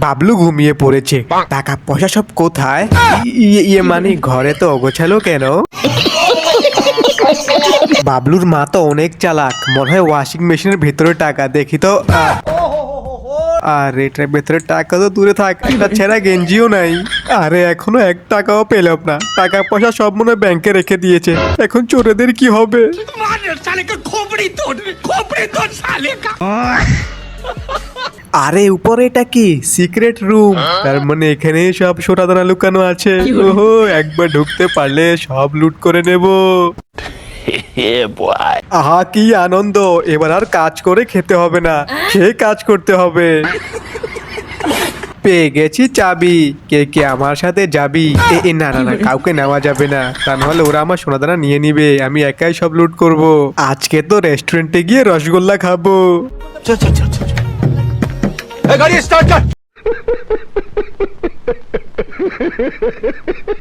বাবলু ঘুমিয়ে পড়েছে। টাকা পয়সা সব কোথায়? ইয়ে মানে ঘরে তো অগোছালো কেন? বাবলুর মা তো অনেক চালাক, মনে হয় ওয়াশিং মেশিনের ভিতরে টাকা। দেখি তো। আর এটার ভেতরে টাকা তো দূরে থাক, একটা ছেঁড়া গেঞ্জিও নাই। আরে এখনো 1 টাকাও পেলাম না। টাকা পয়সা সব মনে হয় ব্যাংকে রেখে দিয়েছে। এখন চোরেদের কি হবে? আরে উপরে এটা কি সিক্রেট রুম? তার মানে এখানে সব সোনাদানা লুকানো আছে। ওহো, একবার ঢুকতে পারলে সব লুট করে নেব। আহা কি আনন্দ! এবার আর কাজ করে খেতে হবে না, খেয়ে কাজ করতে হবে। পেয়ে গেছি চাবি। কে কে আমার সাথে যাবি? না না না, কাউকে নেওয়া যাবে না, তা নাহলে ওরা আমার সোনাদানা নিয়ে নিবে। আমি একাই সব লুট করব। আজকে তো রেস্টুরেন্টে গিয়ে রসগোল্লা খাবো। चल चल चल चल गाड़ी स्टार्ट कर।